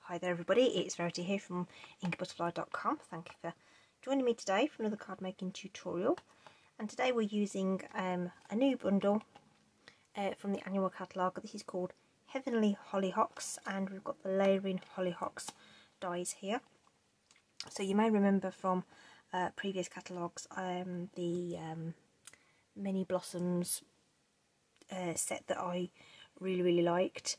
Hi there everybody, it's Verity here from inkybutterfly.com. Thank you for joining me today for another card making tutorial. And today we're using a new bundle from the annual catalogue. This is called Heavenly Hollyhocks, and we've got the layering Hollyhocks dies here. So you may remember from previous catalogues the Many Blossoms set that I really liked,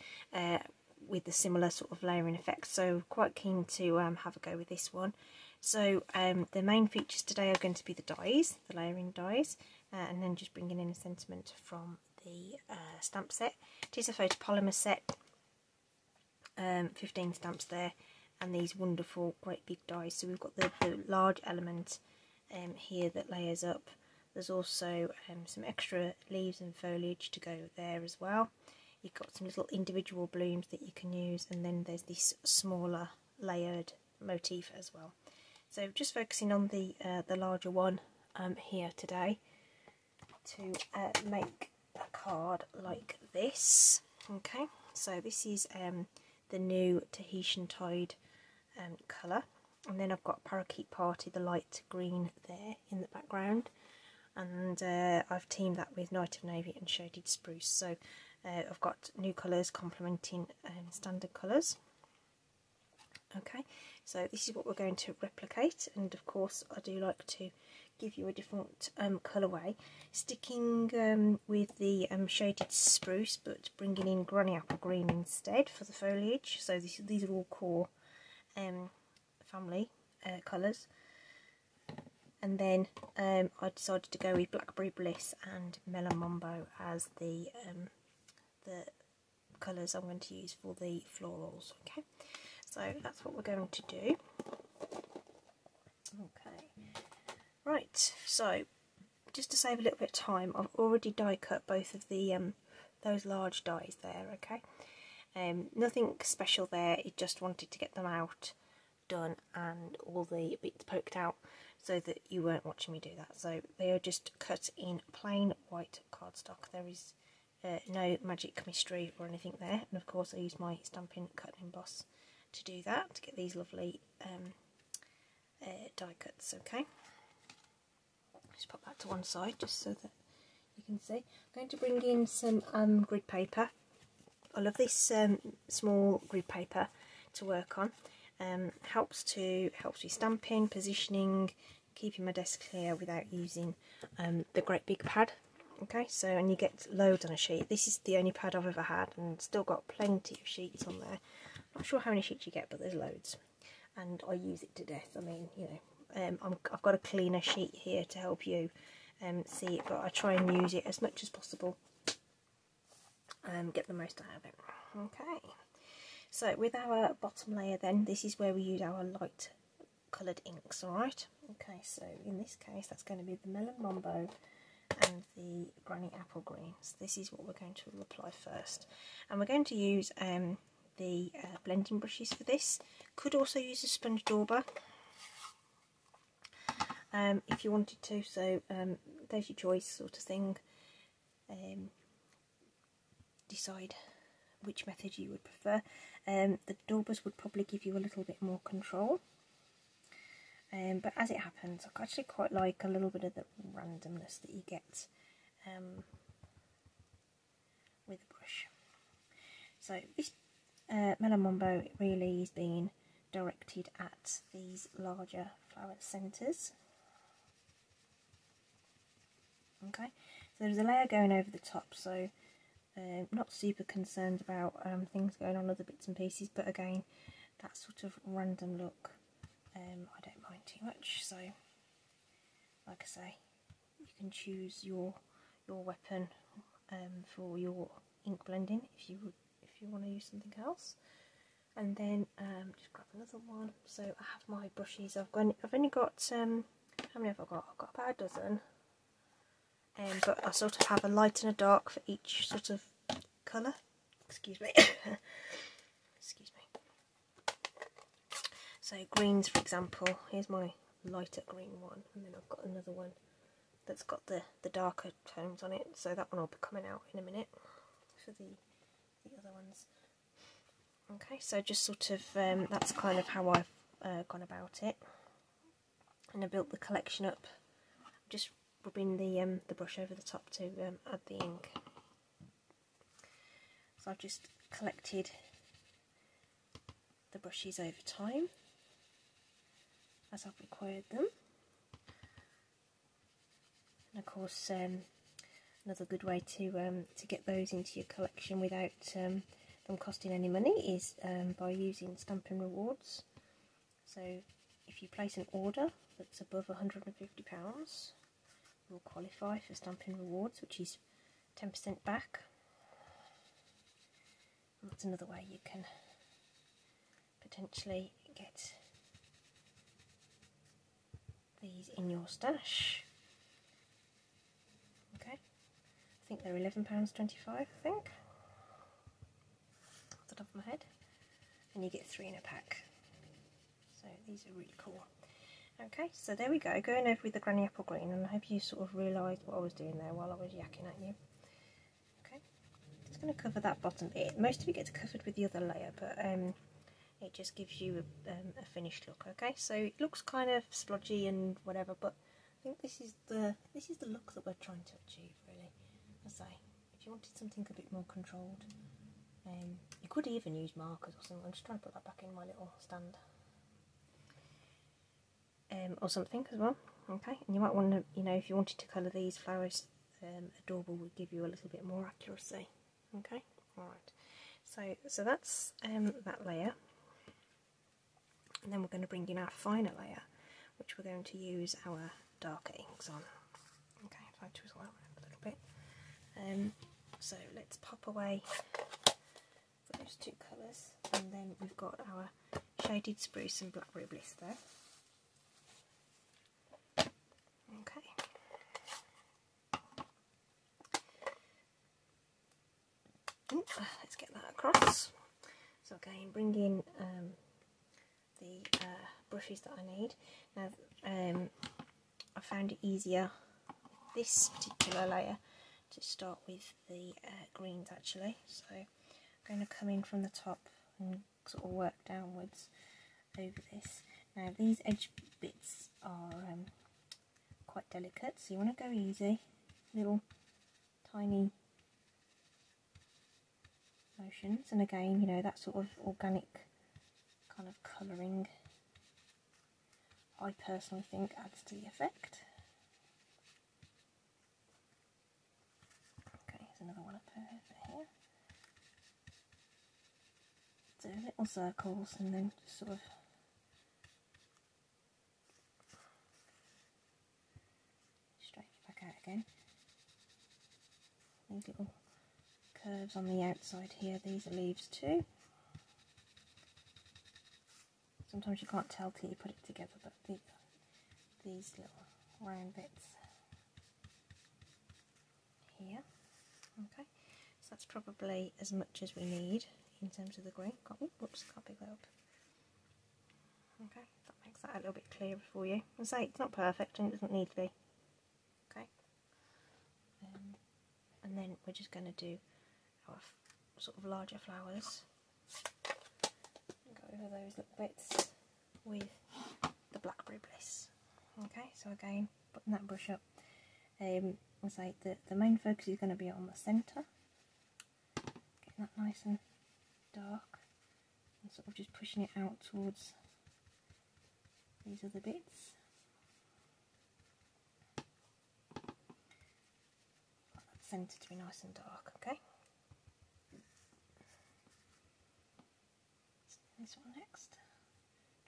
with the similar sort of layering effect, so quite keen to have a go with this one. So the main features today are going to be the dies, the layering dies, and then just bringing in a sentiment from the stamp set. It is a photopolymer set, 15 stamps there, and these wonderful great big dies. So we've got the large element here that layers up. There's also some extra leaves and foliage to go there as well. You've got some little individual blooms that you can use, and then there's this smaller layered motif as well. So just focusing on the larger one here today to make a card like this. Okay, so this is the new Tahitian Tide colour, and then I've got Parakeet Party, the light green there in the background, and I've teamed that with Night of Navy and Shaded Spruce. So I've got new colours complementing standard colours. Okay, so this is what we're going to replicate, and of course I do like to give you a different colourway, sticking with the Shaded Spruce but bringing in Granny Apple Green instead for the foliage. So these are all core family colours. And then I decided to go with Blackberry Bliss and Melon Mambo as the colours I'm going to use for the florals. Okay, so that's what we're going to do. Okay, right, so just to save a little bit of time, I've already die cut both of the those large dies there. Okay, nothing special there, it just wanted to get them out, done, and all the bits poked out so that you weren't watching me do that. So they are just cut in plain white cardstock. There is no magic chemistry or anything there, and of course I use my Stampin' Cut and Emboss to do that, to get these lovely die cuts. Okay, just pop that to one side just so that you can see. I'm going to bring in some grid paper. I love this small grid paper to work on. Helps with stamping, positioning, keeping my desk clear without using the great big pad. Okay, so, and you get loads on a sheet. This is the only pad I've ever had, and still got plenty of sheets on there. Not sure how many sheets you get, but there's loads, and I use it to death. I mean, you know, I've got a cleaner sheet here to help you see it, but I try and use it as much as possible, get the most out of it. Okay, so with our bottom layer then, this is where we use our light coloured inks, alright? Okay, so in this case that's going to be the Melon Mambo and the Granny Apple Greens. This is what we're going to apply first, and we're going to use the blending brushes for this. Could also use a sponge dauber if you wanted to, so there's your choice sort of thing. Decide which method you would prefer. The daubers would probably give you a little bit more control, but as it happens I actually quite like a little bit of the randomness that you get with the brush. So this Melon Mambo really is being directed at these larger flower centres. Okay, so there's a layer going over the top, so not super concerned about things going on other bits and pieces, but again, that sort of random look I don't mind too much. So like I say, you can choose your weapon for your ink blending if you want to use something else. And then just grab another one. So I have my brushes. I've only got how many have I got? I've got about a dozen. But I sort of have a light and a dark for each sort of colour. Excuse me. Excuse me. So greens, for example, here's my lighter green one, and then I've got another one that's got the darker tones on it. So that one will be coming out in a minute for the other ones. Okay, so just sort of, that's kind of how I've gone about it. And I built the collection up, just rubbing the brush over the top to add the ink. So I've just collected the brushes over time as I've required them. And of course, another good way to get those into your collection without them costing any money is by using Stampin' Rewards. So if you place an order that's above £150, you'll qualify for Stampin' Rewards, which is 10% back. And that's another way you can potentially get these in your stash. Okay, I think they're £11.25, I think, off the top of my head, and you get 3 in a pack. So these are really cool. Okay, so there we go, going over with the Granny Apple Green, and I hope you sort of realised what I was doing there while I was yakking at you. Okay, just going to cover that bottom bit. Most of it gets covered with the other layer, but it just gives you a finished look. Okay, so it looks kind of splodgy and whatever, but I think this is the look that we're trying to achieve, really. As I say, if you wanted something a bit more controlled, you could even use markers or something. I'm just trying to put that back in my little stand. Or something as well. Okay, and you might want to, you know, if you wanted to colour these flowers adorable, would give you a little bit more accuracy. Okay, alright, so that's that layer, and then we're going to bring in our finer layer, which we're going to use our darker inks on. Okay, if I twizzle that around a little bit. So let's pop away those two colours, and then we've got our Shaded Spruce and Blackberry Bliss there. Okay. Let's get that across. So again, bring in the brushes that I need. Now, I found it easier, this particular layer, to start with the greens actually. So I'm going to come in from the top and sort of work downwards over this. Now these edge bits are quite delicate, so you want to go easy, little tiny motions, and again, you know, that sort of organic kind of colouring I personally think adds to the effect. Okay, here's another one up over here. So little circles, and then just sort of straighten it back out again. These little curves on the outside here, these are leaves too. Sometimes you can't tell till you put it together, but these little round bits here. Okay, so that's probably as much as we need in terms of the green. Whoops, can't pick that up. Okay, that makes that a little bit clearer for you. I say it's not perfect and it doesn't need to be. Okay, and then we're just going to do our sort of larger flowers. Go over those little bits with the Blackberry Bliss. Okay, so again, putting that brush up. I'll say the main focus is going to be on the centre, getting that nice and dark, and sort of just pushing it out towards these other bits. Want that centre to be nice and dark. Okay. This one next.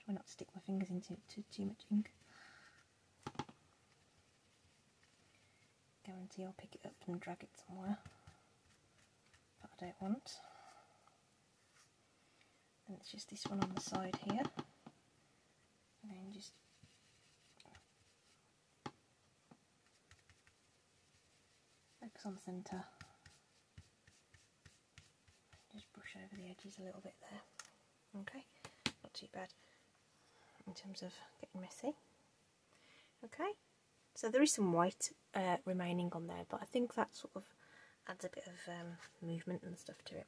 Try not to stick my fingers into too much ink. Guarantee I'll pick it up and drag it somewhere, but I don't want. And it's just this one on the side here. And then just focus on the centre. Just brush over the edges a little bit there. Okay, not too bad in terms of getting messy. Okay, so there is some white remaining on there, but I think that sort of adds a bit of movement and stuff to it.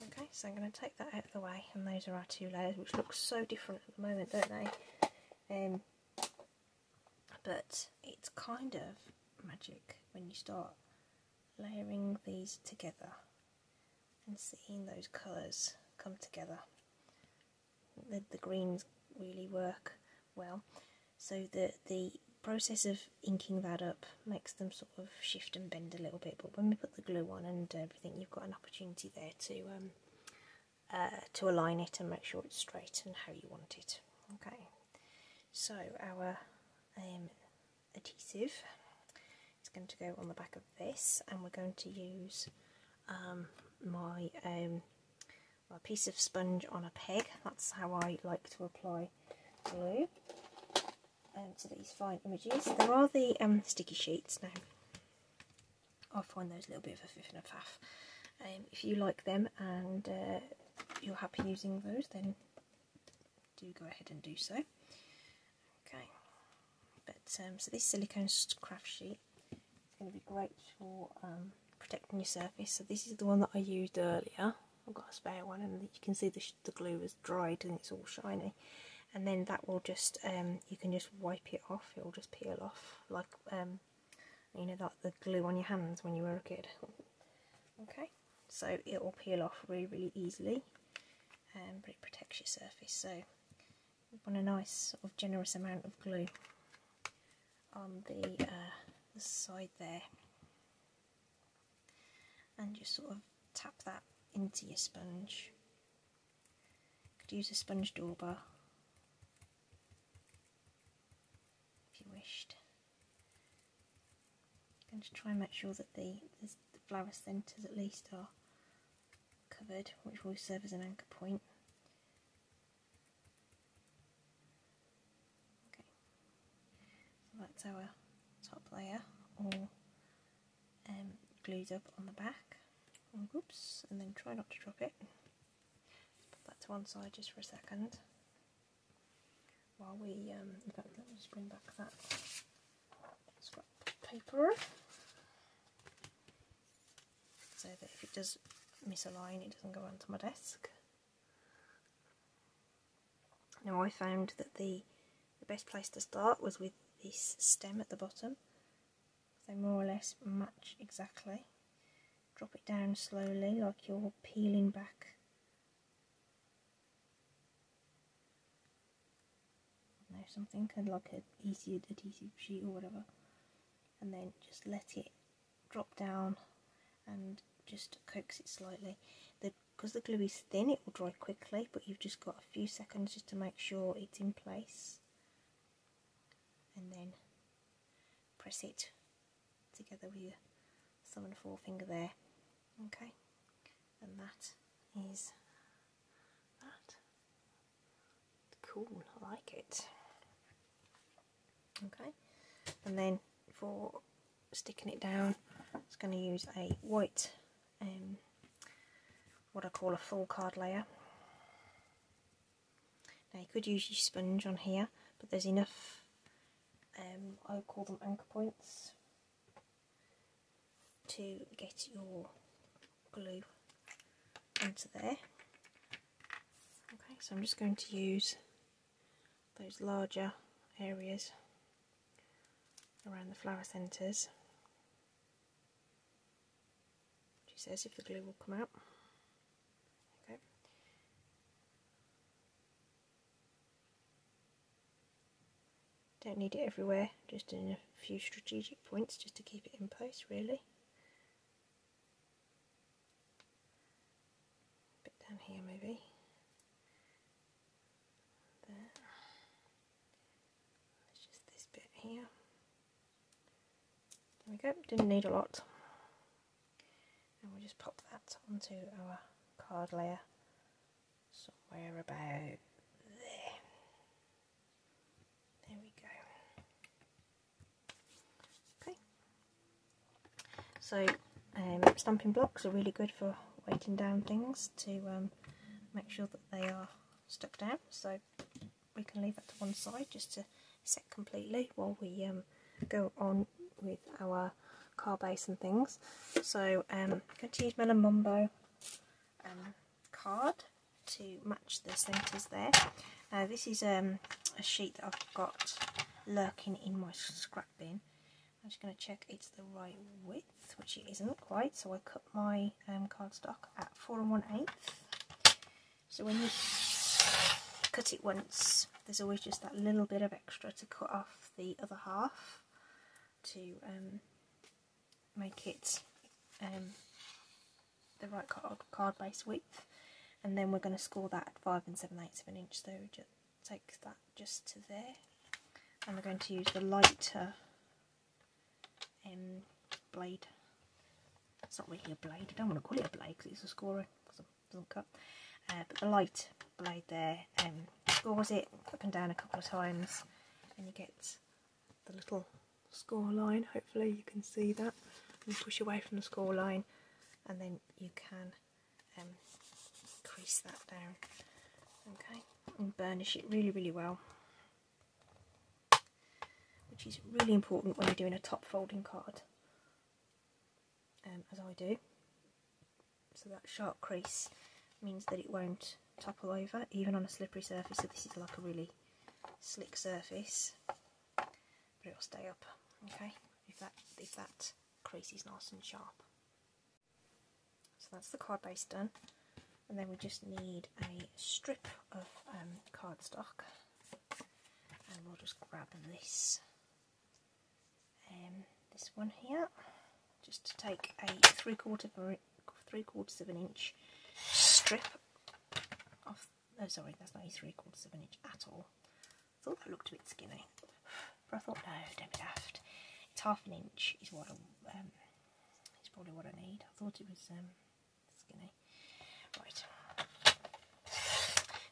Okay, Okay, so I'm going to take that out of the way, and those are our two layers, which look so different at the moment, don't they? But it's kind of magic when you start layering these together and seeing those colours come together. The greens really work well, so the process of inking that up makes them sort of shift and bend a little bit, but when we put the glue on and everything, you've got an opportunity there to align it and make sure it's straight and how you want it. Okay, so our adhesive is going to go on the back of this, and we're going to use my piece of sponge on a peg. That's how I like to apply glue to these fine images. There are the sticky sheets now. I find those a little bit of a fiff and a faff. If you like them and you're happy using those, then do go ahead and do so. Okay, but so this silicone craft sheet is going to be great for protecting your surface. So this is the one that I used earlier. I've got a spare one, and you can see the glue is dried and it's all shiny. And then that will just, you can just wipe it off. It will just peel off, like you know, like the glue on your hands when you were a kid. Okay, so it will peel off really, really easily, but it protects your surface. So you want a nice sort of generous amount of glue on the side there, and just sort of tap that into your sponge. You could use a sponge dauber if you wished. And just try and make sure that the flower centres at least are covered, which will serve as an anchor point. Okay, so that's our top layer all glued up on the back. And whoops, and then try not to drop it. Put that to one side just for a second while we, in fact, let me just bring back that scrap paper so that if it does misalign, it doesn't go onto my desk. Now I found that the best place to start was with this stem at the bottom. They more or less match exactly. Drop it down slowly, like you're peeling back something, kind of like an adhesive sheet or whatever, and then just let it drop down and just coax it slightly. Because the glue is thin, it will dry quickly, but you've just got a few seconds just to make sure it's in place, and then press it together with your thumb and forefinger there. Okay, and that is that. Cool, I like it. Okay, and then for sticking it down, I'm just going to use a white, what I call a full card layer. Now you could use your sponge on here, but there's enough, I call them anchor points, to get your glue into there. Okay, so I'm just going to use those larger areas around the flower centres. She says if the glue will come out. Okay. Don't need it everywhere, just in a few strategic points just to keep it in place, really. A bit down here maybe. There. It's just this bit here. There we go, didn't need a lot. And we'll just pop that onto our card layer somewhere about there. There we go. Okay. So stamping blocks are really good for weighting down things to make sure that they are stuck down. So we can leave that to one side just to set completely while we go on with our card base and things. So I'm going to use Melon Mambo card to match the centres there. This is a sheet that I've got lurking in my scrap bin. I'm just going to check it's the right width, which it isn't quite, so I cut my cardstock at 4 1/8. So when you cut it once, there's always just that little bit of extra to cut off the other half to make it the right card base width. And then we're going to score that at 5 7/8 of an inch, so just take that just to there. And we're going to use the lighter blade. It's not really a blade, I don't want to call it a blade because it's a scorer, because it doesn't cut. But the light blade there scores it up and down a couple of times, and you get the little score line. Hopefully you can see that. And push away from the score line, and then you can crease that down, okay, and burnish it really well, which is really important when you're doing a top folding card, as I do. So that sharp crease means that it won't topple over, even on a slippery surface. So this is like a really slick surface, but it'll stay up, okay, if that crease is nice and sharp. So that's the card base done, and then we just need a strip of cardstock, and we'll just grab this this one here, just to take a 3/4 of an inch strip off. Oh, sorry, that's not a 3/4 of an inch at all. I thought that looked a bit skinny, but I thought, no, don't be daft. It's 1/2 inch is what it's probably what I need. I thought it was skinny. Right.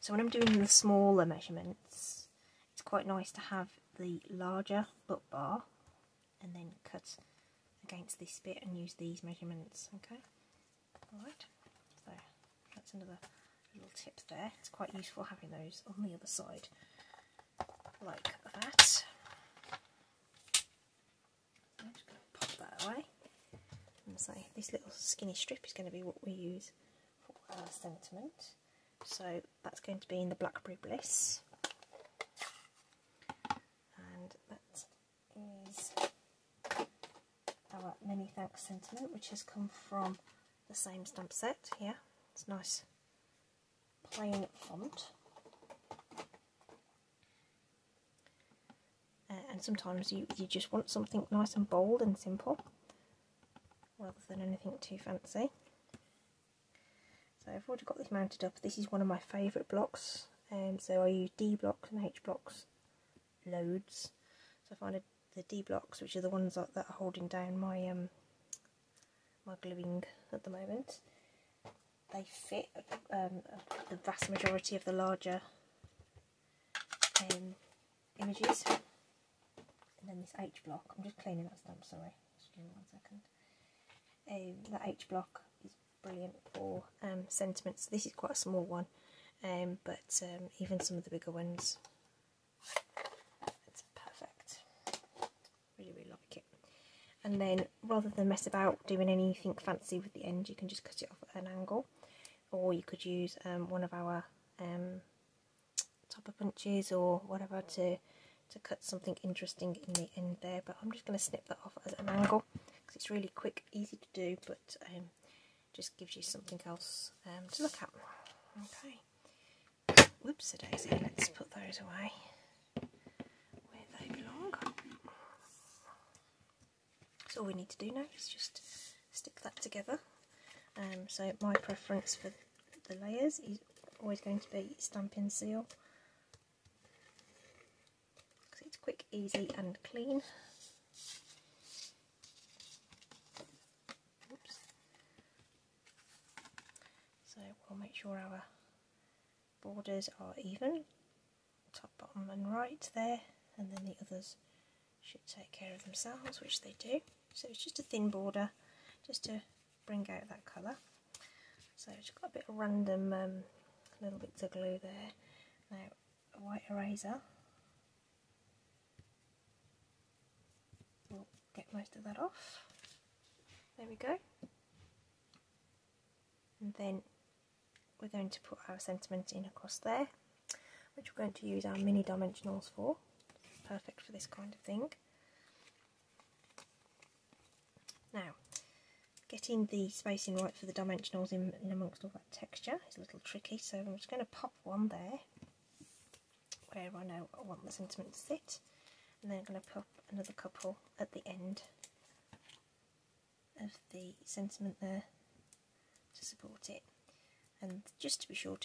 So when I'm doing the smaller measurements, it's quite nice to have the larger butt bar and then cut against this bit and use these measurements, okay? Alright, so that's another little tip there. It's quite useful having those on the other side, like that. So I'm just going to pop that away and say this little skinny strip is going to be what we use for our sentiment. So that's going to be in the Blackberry Bliss, and that is our Many Thanks sentiment, which has come from the same stamp set here. It's nice plain font, and sometimes you just want something nice and bold and simple rather than anything too fancy. So I've already got this mounted up. This is one of my favourite blocks, so I use D blocks and H blocks loads. So I find the D blocks, which are the ones that are holding down my my gluing at the moment, they fit the vast majority of the larger images. And then this H block, I'm just cleaning that stamp, sorry, just give me 1 second. That H block is brilliant for sentiments. This is quite a small one, but even some of the bigger ones, it's perfect. Really like it. And then rather than mess about doing anything fancy with the end, you can just cut it off at an angle, or you could use one of our topper punches or whatever to cut something interesting in the end there. But I'm just going to snip that off at an angle because it's really quick, easy to do, but just gives you something else to look at. Okay. Whoops a daisy, let's put those away where they belong. So all we need to do now is just stick that together. So my preference for the layers is always going to be Stampin' Seal, because it's quick, easy and clean. Oops. So we'll make sure our borders are even, top, bottom and right there, and then the others should take care of themselves, which they do. So it's just a thin border, just to bring out that colour. So I've just got a bit of random little bits of glue there. Now a white eraser will get most of that off. There we go. And then we're going to put our sentiment in across there, which we're going to use our mini dimensionals for. Perfect for this kind of thing. Now, getting the spacing right for the dimensionals in amongst all that texture is a little tricky, so I'm just going to pop one there where I know I want the sentiment to sit, and then I'm going to pop another couple at the end of the sentiment there to support it. And just to be sure,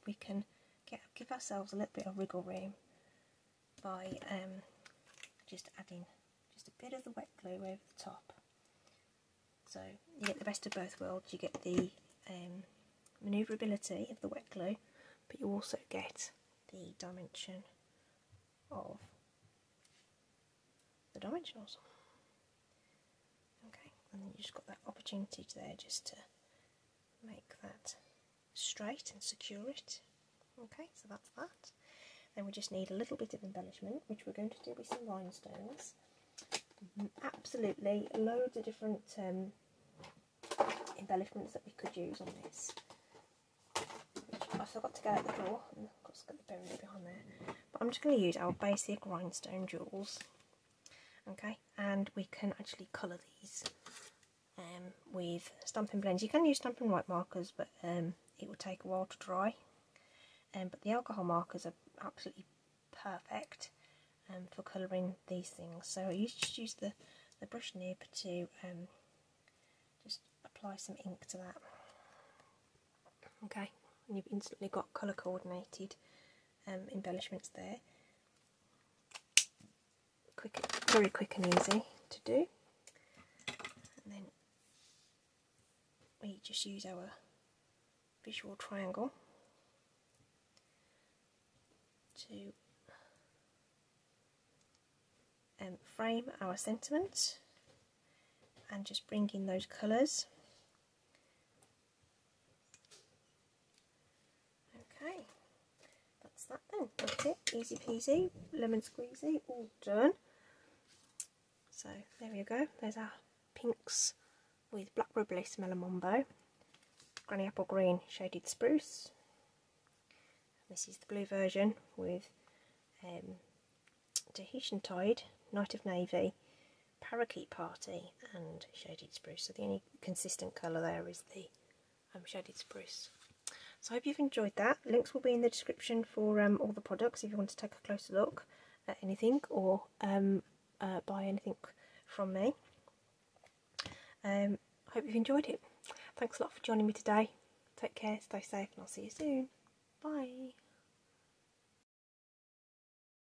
we can give ourselves a little bit of wriggle room by just adding just a bit of the wet glue over the top. So you get the best of both worlds. You get the manoeuvrability of the wet glue, but you also get the dimension of the dimensionals. Okay, and then you just got that opportunity there just to make that straight and secure it. Okay, so that's that. Then we just need a little bit of embellishment, which we're going to do with some rhinestones. Absolutely loads of different embellishments that we could use on this, which I forgot to go out the drawer, and of course got the buried behind there. But I'm just going to use our basic rhinestone jewels. Okay, and we can actually colour these with Stampin' blends. You can use Stampin' white markers, but it will take a while to dry. But the alcohol markers are absolutely perfect for colouring these things. So you just use the brush nib to just apply some ink to that. Okay, and you've instantly got colour coordinated embellishments there. Very quick and easy to do. And then we just use our visual triangle to frame our sentiment and just bring in those colours. Okay, that's that then. That's it. Easy peasy, lemon squeezy, all done. So there we go. There's our pinks with Blackberry Bliss Melon Mambo, Granny Apple Green Shaded Spruce. This is the blue version with Tahitian Tide, Night of Navy, Parakeet Party and Shaded Spruce. So the only consistent colour there is the Shaded Spruce. So I hope you've enjoyed that. Links will be in the description for all the products if you want to take a closer look at anything or buy anything from me. I hope you've enjoyed it. Thanks a lot for joining me today. Take care, stay safe, and I'll see you soon. Bye.